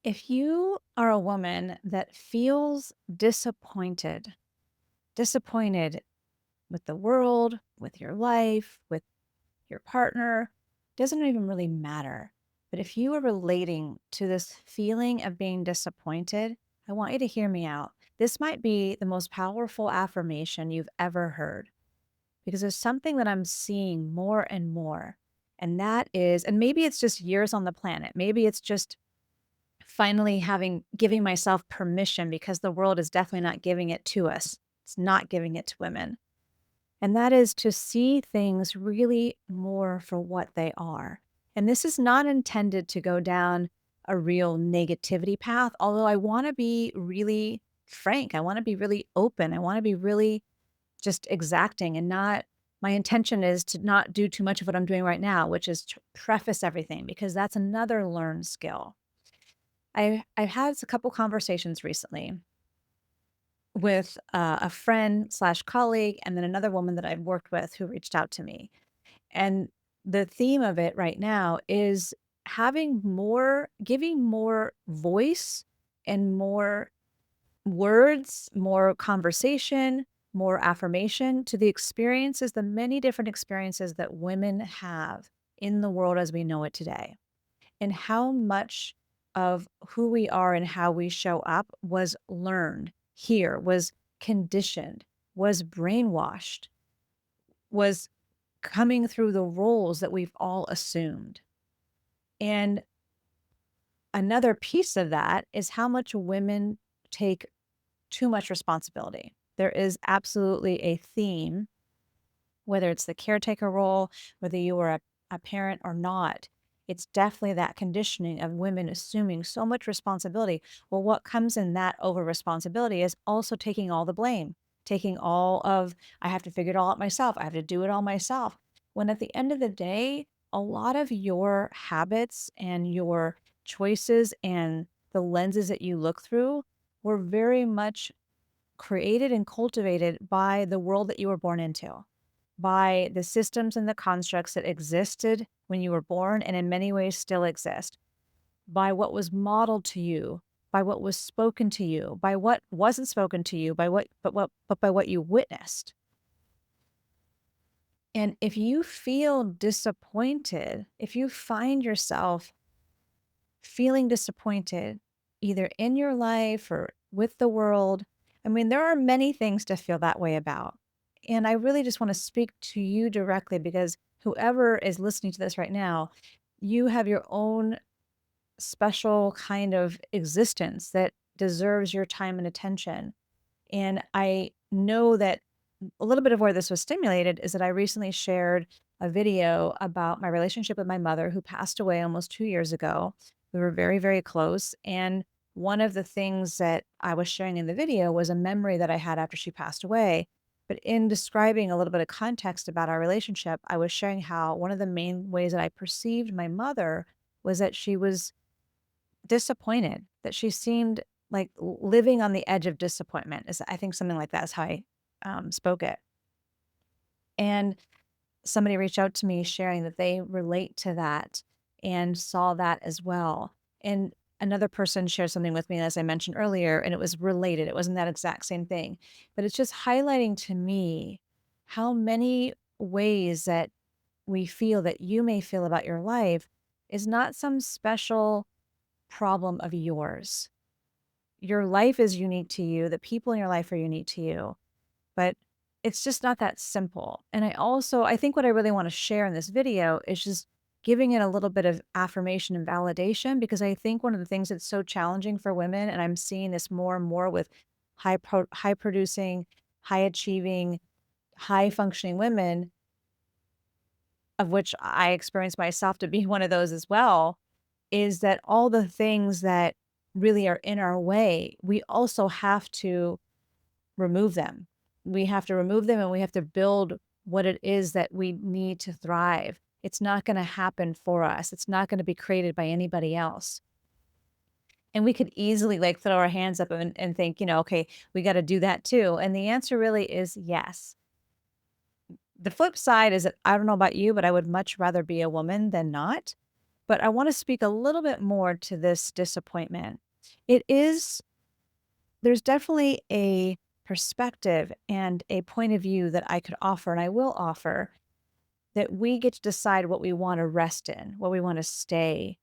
If you are a woman that feels disappointed with the world, with your life, with your partner, doesn't even really matter. But if you are relating to this feeling of being disappointed, I want you to hear me out. This might be the most powerful affirmation you've ever heard because there's something that I'm seeing more and more. And that is, and maybe it's just years on the planet. Maybe it's just finally giving myself permission because the world is definitely not giving it to us. It's not giving it to women. And that is to see things really more for what they are. And this is not intended to go down a real negativity path, although I want to be really frank. I want to be really open. I want to be really just exacting and not. My intention is to not do too much of what I'm doing right now, which is to preface everything because that's another learned skill. I've had a couple conversations recently with a friend slash colleague, and then another woman that I've worked with who reached out to me. And the theme of it right now is giving more voice and more words, more conversation, more affirmation to the experiences, the many different experiences that women have in the world as we know it today and how much of who we are and how we show up was learned here, was conditioned, was brainwashed, was coming through the roles that we've all assumed. And another piece of that is how much women take too much responsibility. There is absolutely a theme, whether it's the caretaker role, whether you are a parent or not. It's definitely that conditioning of women assuming so much responsibility. Well, what comes in that over responsibility is also taking all the blame, taking all of, I have to figure it all out myself. I have to do it all myself. When at the end of the day, a lot of your habits and your choices and the lenses that you look through were very much created and cultivated by the world that you were born into, by the systems and the constructs that existed when you were born and in many ways still exist, by what was modeled to you, by what was spoken to you, by what wasn't spoken to you, but by what you witnessed. And if you feel disappointed, if you find yourself feeling disappointed either in your life or with the world, I mean, there are many things to feel that way about. And I really just want to speak to you directly because whoever is listening to this right now, you have your own special kind of existence that deserves your time and attention. And I know that a little bit of where this was stimulated is that I recently shared a video about my relationship with my mother who passed away almost 2 years ago. We were very, very close. And one of the things that I was sharing in the video was a memory that I had after she passed away. But in describing a little bit of context about our relationship, I was sharing how one of the main ways that I perceived my mother was that she was disappointed, that she seemed like living on the edge of disappointment. Is I think something like that is how I spoke it. And somebody reached out to me sharing that they relate to that and saw that as well. And another person shared something with me, as I mentioned earlier, and it was related. It wasn't that exact same thing, but it's just highlighting to me how many ways that we feel that you may feel about your life is not some special problem of yours. Your life is unique to you. The people in your life are unique to you. But it's just not that simple. And I think what I really want to share in this video is just giving it a little bit of affirmation and validation because I think one of the things that's so challenging for women, and I'm seeing this more and more with high producing, high achieving, high functioning women, of which I experience myself to be one of those as well, is that all the things that really are in our way, we also have to remove them. We have to remove them and we have to build what it is that we need to thrive. It's not going to happen for us. It's not going to be created by anybody else. And we could easily like throw our hands up and think, okay, we got to do that too. And the answer really is yes. The flip side is that I don't know about you, but I would much rather be a woman than not. But I want to speak a little bit more to this disappointment. It is, there's definitely a perspective and a point of view that I could offer, and I will offer, that we get to decide what we want to rest in, what we want to stay,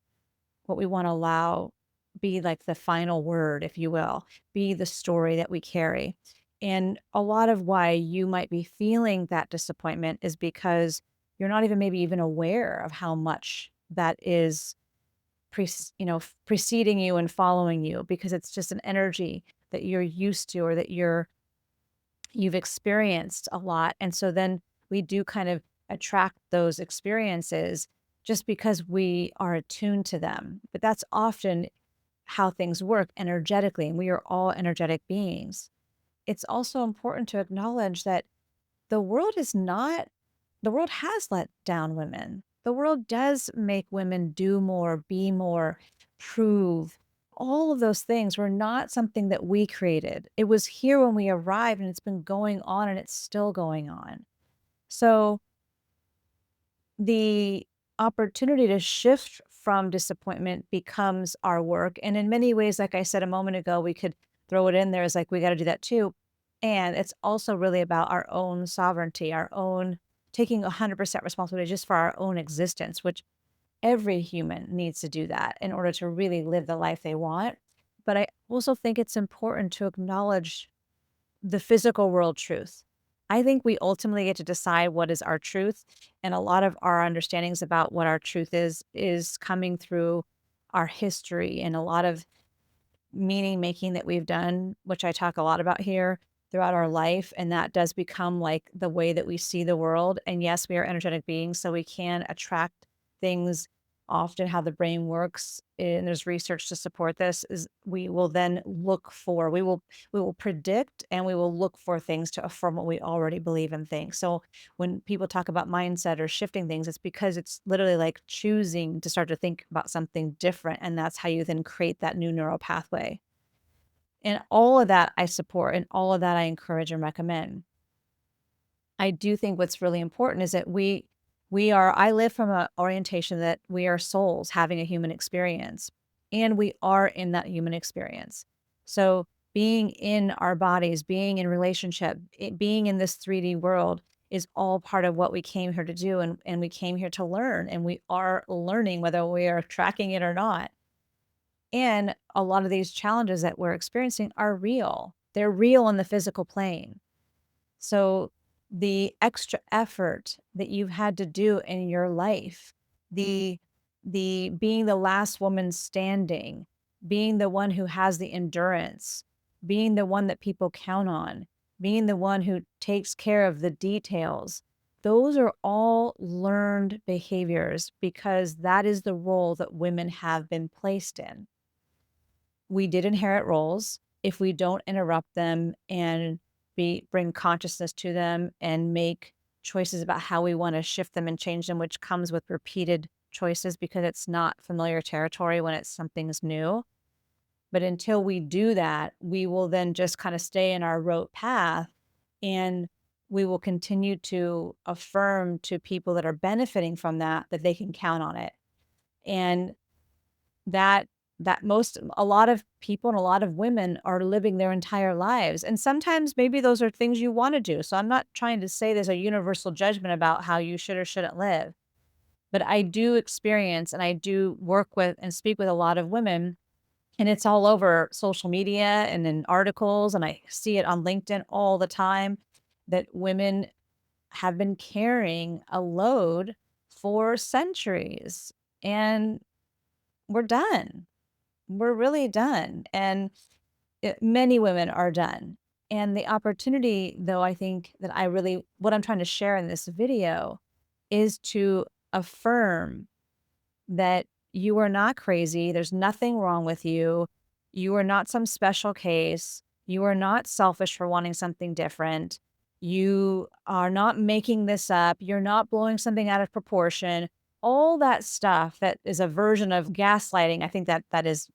what we want to allow be like the final word, if you will, be the story that we carry. And a lot of why you might be feeling that disappointment is because you're not even maybe even aware of how much that is preceding you and following you, because it's just an energy that you're used to, or that you've experienced a lot. And so then we do kind of attract those experiences just because we are attuned to them. But that's often how things work energetically, and we are all energetic beings. It's also important to acknowledge that the world is not, the world has let down women. The world does make women do more, be more, prove. All of those things were not something that we created. It was here when we arrived, and it's been going on, and it's still going on. So the opportunity to shift from disappointment becomes our work. And in many ways, like I said a moment ago, we could throw it in there as like, we got to do that too. And it's also really about our own sovereignty, our own taking 100% responsibility just for our own existence, which every human needs to do that in order to really live the life they want. But I also think it's important to acknowledge the physical world truth. I think we ultimately get to decide what is our truth, and a lot of our understandings about what our truth is coming through our history and a lot of meaning making that we've done, which I talk a lot about here throughout our life. And that does become like the way that we see the world. And yes, we are energetic beings, so we can attract things. Often, how the brain works, and there's research to support this, is we will then look for, we will predict, and we will look for things to affirm what we already believe and think. So when people talk about mindset or shifting things, it's because it's literally like choosing to start to think about something different. And that's how you then create that new neural pathway. And all of that I support, and all of that I encourage and recommend. I do think what's really important is that we are, I live from an orientation that we are souls having a human experience, and we are in that human experience. So being in our bodies, being in relationship, being in this 3D world is all part of what we came here to do, and we came here to learn, and we are learning whether we are tracking it or not. And a lot of these challenges that we're experiencing are real. They're real on the physical plane. So the extra effort that you've had to do in your life, the being the last woman standing, being the one who has the endurance, being the one that people count on, being the one who takes care of the details, those are all learned behaviors, because that is the role that women have been placed in. We did inherit roles. If we don't interrupt them and bring consciousness to them and make choices about how we want to shift them and change them, which comes with repeated choices because it's not familiar territory when it's something's new. But until we do that, we will then just kind of stay in our rote path, and we will continue to affirm to people that are benefiting from that that they can count on it. And that a lot of people and a lot of women are living their entire lives. And sometimes maybe those are things you want to do. So I'm not trying to say there's a universal judgment about how you should or shouldn't live. But I do experience, and I do work with and speak with a lot of women, and it's all over social media and in articles, and I see it on LinkedIn all the time, that women have been carrying a load for centuries, and we're done. We're really done. And many women are done. And the opportunity, though, I think that what I'm trying to share in this video is to affirm that you are not crazy. There's nothing wrong with you. You are not some special case. You are not selfish for wanting something different. You are not making this up. You're not blowing something out of proportion. All that stuff that is a version of gaslighting. I think that is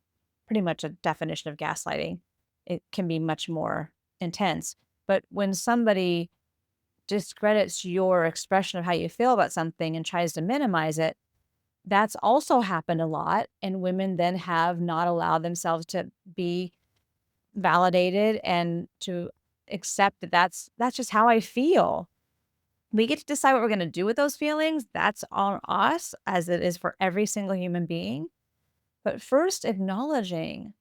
pretty much a definition of gaslighting. It can be much more intense. But when somebody discredits your expression of how you feel about something and tries to minimize it, That's also happened a lot, and women then have not allowed themselves to be validated and to accept that that's just how I feel. We get to decide what we're gonna do with those feelings. That's on us, as it is for every single human being. But first acknowledging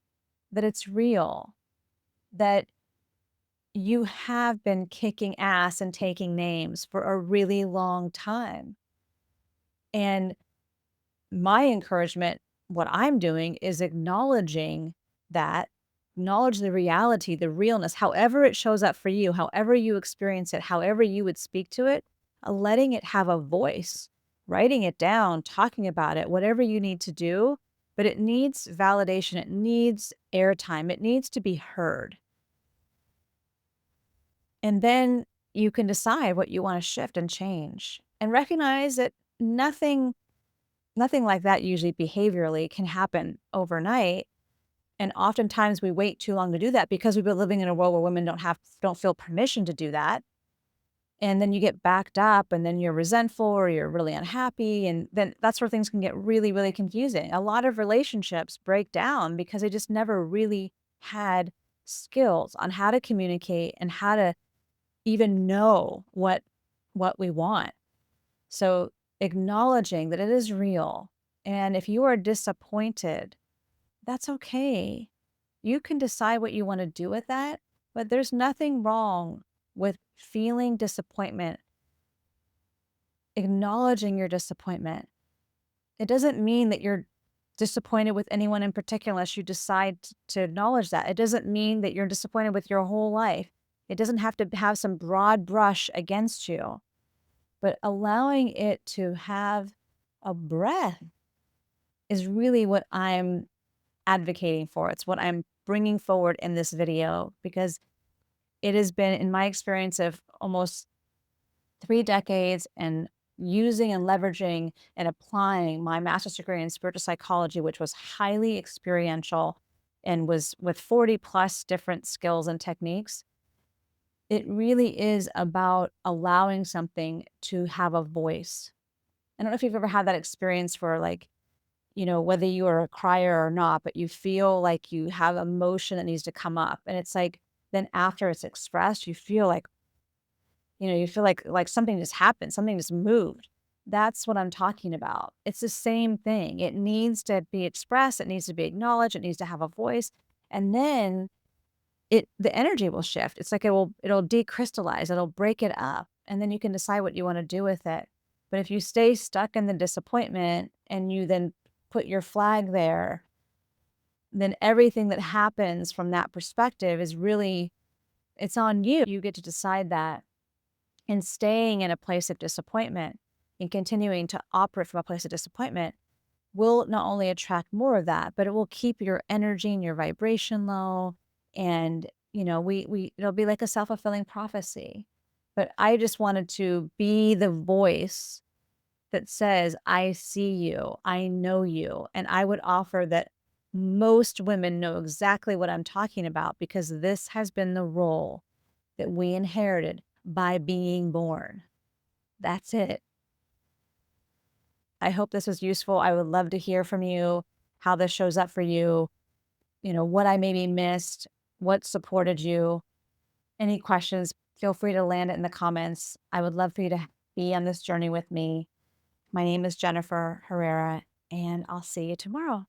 that it's real, that you have been kicking ass and taking names for a really long time. And my encouragement, what I'm doing is acknowledging that, acknowledge the reality, the realness, however it shows up for you, however you experience it, however you would speak to it, letting it have a voice, writing it down, talking about it, whatever you need to do. But it needs validation, it needs airtime, it needs to be heard. And then you can decide what you want to shift and change and recognize that nothing like that usually behaviorally can happen overnight. And oftentimes we wait too long to do that because we've been living in a world where women don't feel permission to do that. And then you get backed up and then you're resentful or you're really unhappy. And then that's where things can get really, really confusing. A lot of relationships break down because they just never really had skills on how to communicate and how to even know what we want. So acknowledging that it is real. And if you are disappointed, that's okay. You can decide what you want to do with that, but there's nothing wrong with feeling disappointment, acknowledging your disappointment. It doesn't mean that you're disappointed with anyone in particular unless you decide to acknowledge that. It doesn't mean that you're disappointed with your whole life. It doesn't have to have some broad brush against you, but allowing it to have a breath is really what I'm advocating for. It's what I'm bringing forward in this video because it has been, in my experience of almost 3 decades and using and leveraging and applying my master's degree in spiritual psychology, which was highly experiential and was with 40 plus different skills and techniques. It really is about allowing something to have a voice. I don't know if you've ever had that experience where, like, whether you are a crier or not, but you feel like you have emotion that needs to come up. And it's like, then after it's expressed, you feel like, you feel like something just happened, something just moved. That's what I'm talking about. It's the same thing. It needs to be expressed, it needs to be acknowledged, it needs to have a voice. And then the energy will shift. It's like it'll decrystallize, it'll break it up, and then you can decide what you wanna do with it. But if you stay stuck in the disappointment and you then put your flag there, then everything that happens from that perspective is really it's on you. You get to decide that. And staying in a place of disappointment and continuing to operate from a place of disappointment will not only attract more of that, but it will keep your energy and your vibration low. And, we it'll be like a self-fulfilling prophecy. But I just wanted to be the voice that says, I see you, I know you. And I would offer that most women know exactly what I'm talking about because this has been the role that we inherited by being born. That's it. I hope this was useful. I would love to hear from you, how this shows up for you, what I maybe missed, what supported you. Any questions, feel free to land it in the comments. I would love for you to be on this journey with me. My name is Jennifer Herrera, and I'll see you tomorrow.